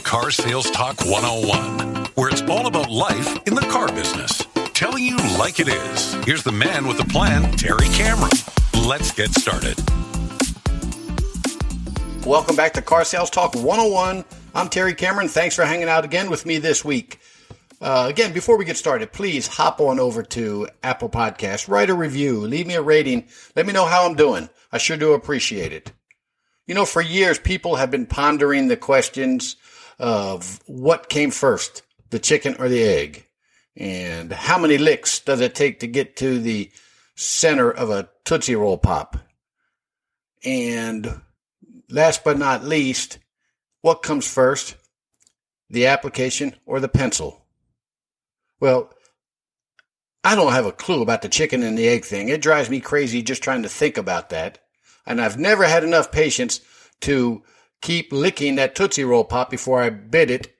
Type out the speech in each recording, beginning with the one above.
Car Sales Talk 101, where it's all about life in the car business. Telling you like it is. Here's the man with the plan, Terry Cameron. Let's get started. Welcome back to Car Sales Talk 101. I'm Terry Cameron. Thanks for hanging out again with me this week. Again, before we get started, please hop on over to Apple Podcasts, write a review, leave me a rating. Let me know how I'm doing. I sure do appreciate it. You know, for years, people have been pondering the questions of what came first, the chicken or the egg, and how many licks does it take to get to the center of a Tootsie Roll Pop? And last but not least, what comes first, the application or the pencil? Well, I don't have a clue about the chicken and the egg thing. It drives me crazy just trying to think about that. And I've never had enough patience to keep licking that Tootsie Roll Pop before I bit it.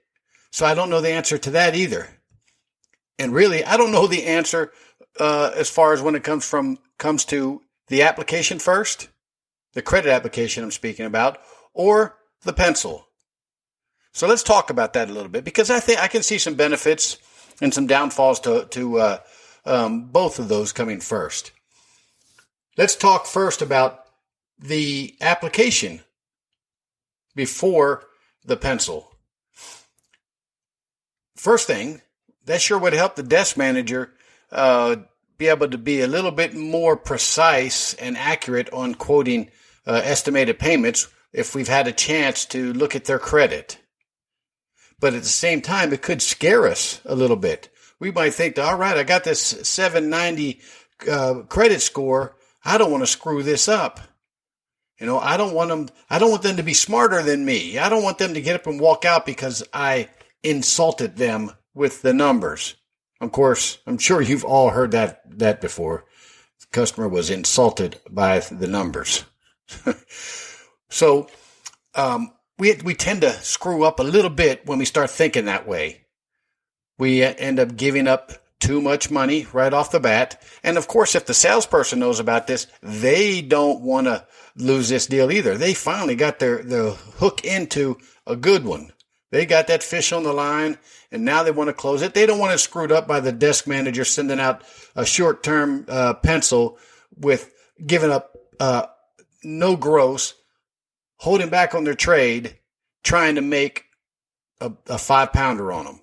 So I don't know the answer to that either. And really, I don't know the answer as far as when it comes to the application first, the credit application I'm speaking about, or the pencil. So let's talk about that a little bit, because I think I can see some benefits and some downfalls to both of those coming first. Let's talk first about the application before the pencil. First thing, that sure would help the desk manager be able to be a little bit more precise and accurate on quoting estimated payments if we've had a chance to look at their credit. But at the same time, it could scare us a little bit. We might think, all right, I got this 790 credit score. I don't want to screw this up. You know, I don't want them to be smarter than me. I don't want them to get up and walk out because I insulted them with the numbers. Of course, I'm sure you've all heard that before. The customer was insulted by the numbers. So, we tend to screw up a little bit when we start thinking that way. We end up giving up too much money right off the bat. And of course, if the salesperson knows about this, they don't want to lose this deal either. They finally got the hook into a good one. They got that fish on the line, and now they want to close it. They don't want it screwed up by the desk manager sending out a short-term pencil with giving up no gross, holding back on their trade, trying to make a 5-pounder on them.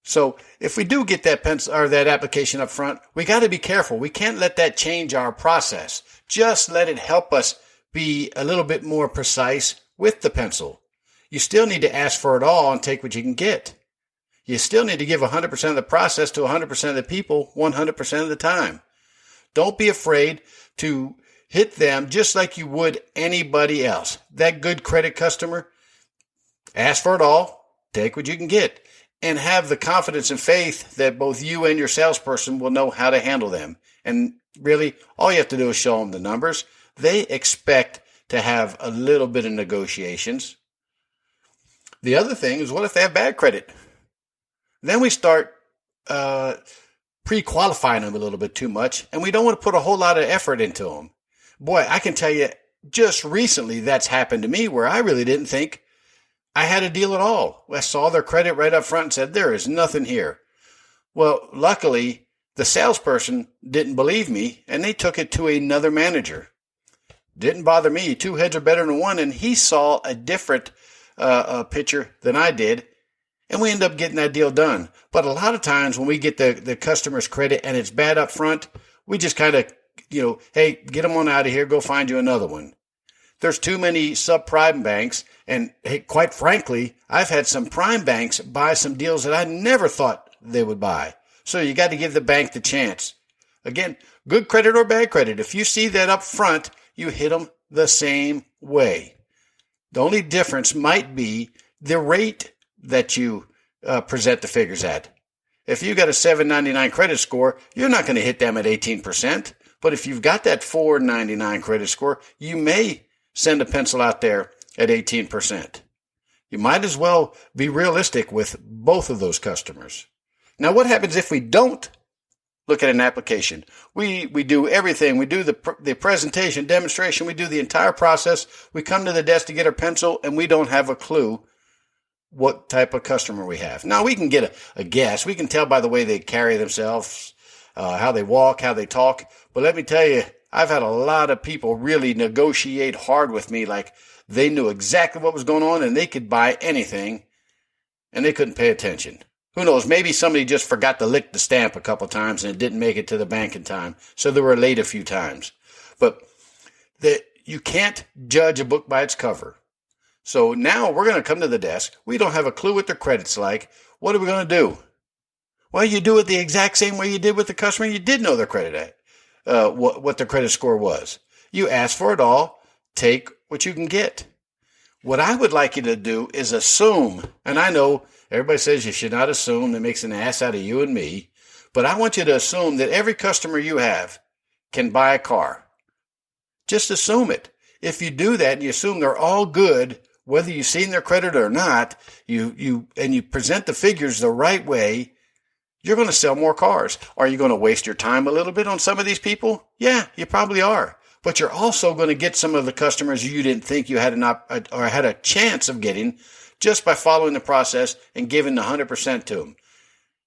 So if we do get that pencil or that application up front, we got to be careful. We can't let that change our process. Just let it help us be a little bit more precise with the pencil. You still need to ask for it all and take what you can get. You still need to give 100% of the process to 100% of the people 100% of the time. Don't be afraid to hit them just like you would anybody else. That good credit customer, ask for it all, take what you can get, and have the confidence and faith that both you and your salesperson will know how to handle them. And really, all you have to do is show them the numbers. They expect to have a little bit of negotiations. The other thing is, what if they have bad credit? Then we start pre-qualifying them a little bit too much, and we don't want to put a whole lot of effort into them. Boy, I can tell you, just recently that's happened to me where I really didn't think I had a deal at all. I saw their credit right up front and said, there is nothing here. Well, luckily, the salesperson didn't believe me, and they took it to another manager. Didn't bother me. Two heads are better than one, and he saw a different picture than I did, and we end up getting that deal done. But a lot of times when we get the customer's credit and it's bad up front, we just kind of, hey, get them on out of here, go find you another one. There's too many subprime banks, and hey, quite frankly, I've had some prime banks buy some deals that I never thought they would buy. So you got to give the bank the chance. Again, good credit or bad credit, if you see that up front, you hit them the same way. The only difference might be the rate that you present the figures at. If you got a 799 credit score, you're not going to hit them at 18%. But if you've got that 499 credit score, you may send a pencil out there at 18%. You might as well be realistic with both of those customers. Now, what happens if we don't look at an application? We do everything. We do the presentation, demonstration. We do the entire process. We come to the desk to get our pencil, and we don't have a clue what type of customer we have. Now, we can get a guess. We can tell by the way they carry themselves, how they walk, how they talk. But let me tell you, I've had a lot of people really negotiate hard with me, like they knew exactly what was going on and they could buy anything and they couldn't pay attention. Who knows? Maybe somebody just forgot to lick the stamp a couple times and it didn't make it to the bank in time. So they were late a few times. But you can't judge a book by its cover. So now we're going to come to the desk. We don't have a clue what their credit's like. What are we going to do? Well, you do it the exact same way you did with the customer you did know their credit at, what their credit score was. You ask for it all. Take what you can get. What I would like you to do is assume, and I know everybody says you should not assume, that makes an ass out of you and me, but I want you to assume that every customer you have can buy a car. Just assume it. If you do that and you assume they're all good, whether you've seen their credit or not, you present the figures the right way, you're going to sell more cars. Are you going to waste your time a little bit on some of these people? Yeah, you probably are. But you're also going to get some of the customers you didn't think you had had a chance of getting just by following the process and giving the 100% to them.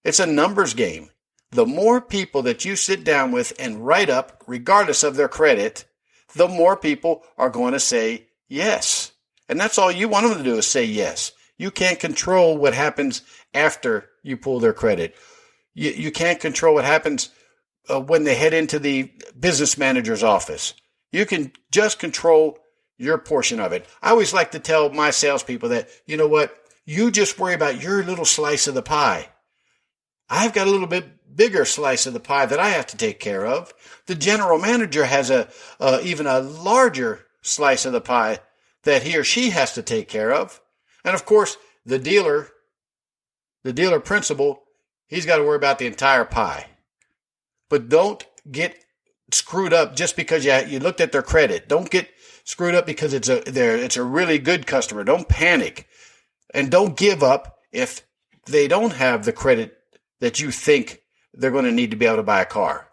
It's a numbers game. The more people that you sit down with and write up, regardless of their credit, the more people are going to say yes. And that's all you want them to do is say yes. You can't control what happens after you pull their credit. You can't control what happens when they head into the business manager's office. You can just control your portion of it. I always like to tell my salespeople that, you know what, you just worry about your little slice of the pie. I've got a little bit bigger slice of the pie that I have to take care of. The general manager has even a larger slice of the pie that he or she has to take care of. And of course, the dealer principal, he's got to worry about the entire pie. But don't get screwed up just because you looked at their credit. Don't get screwed up because it's a really good customer. Don't panic. And don't give up if they don't have the credit that you think they're going to need to be able to buy a car.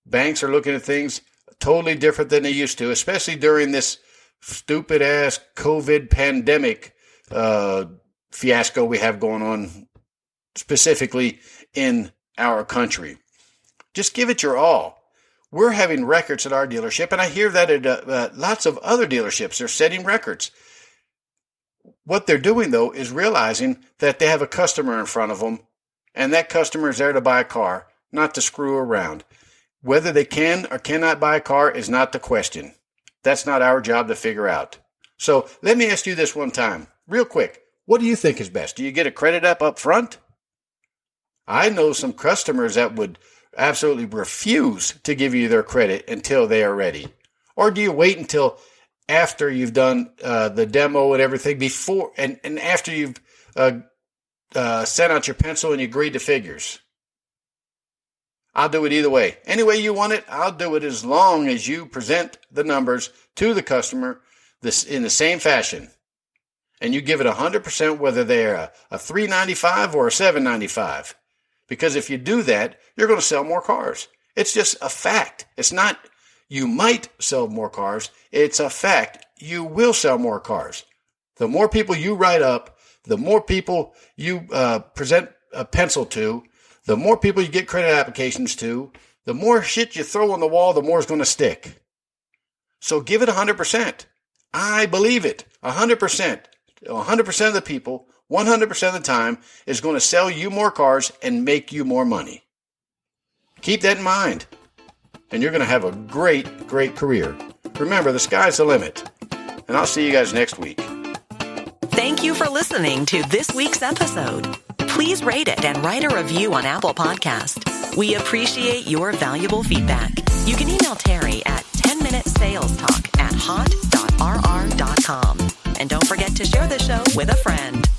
Banks are looking at things totally different than they used to, especially during this stupid-ass COVID pandemic fiasco we have going on specifically in our country. Just give it your all. We're having records at our dealership, and I hear that at lots of other dealerships. They're setting records. What they're doing, though, is realizing that they have a customer in front of them, and that customer is there to buy a car, not to screw around. Whether they can or cannot buy a car is not the question. That's not our job to figure out. So let me ask you this one time, real quick. What do you think is best? Do you get a credit app up front? I know some customers that would absolutely refuse to give you their credit until they are ready. Or do you wait until after you've done the demo and everything before and after you've sent out your pencil and you agreed to figures? I'll do it either way. Any way you want it, I'll do it as long as you present the numbers to the customer in the same fashion. And you give it 100% whether they're a $395 or a $795. Because if you do that, you're going to sell more cars. It's just a fact. It's not you might sell more cars. It's a fact. You will sell more cars. The more people you write up, the more people you present a pencil to, the more people you get credit applications to, the more shit you throw on the wall, the more it's going to stick. So give it 100%. I believe it. 100%. 100% of the people, 100% of the time, is going to sell you more cars and make you more money. Keep that in mind, and you're going to have a great, great career. Remember, the sky's the limit, and I'll see you guys next week. Thank you for listening to this week's episode. Please rate it and write a review on Apple Podcast. We appreciate your valuable feedback. You can email Terry at 10minutesalestalk@hot.rr.com. And don't forget to share the show with a friend.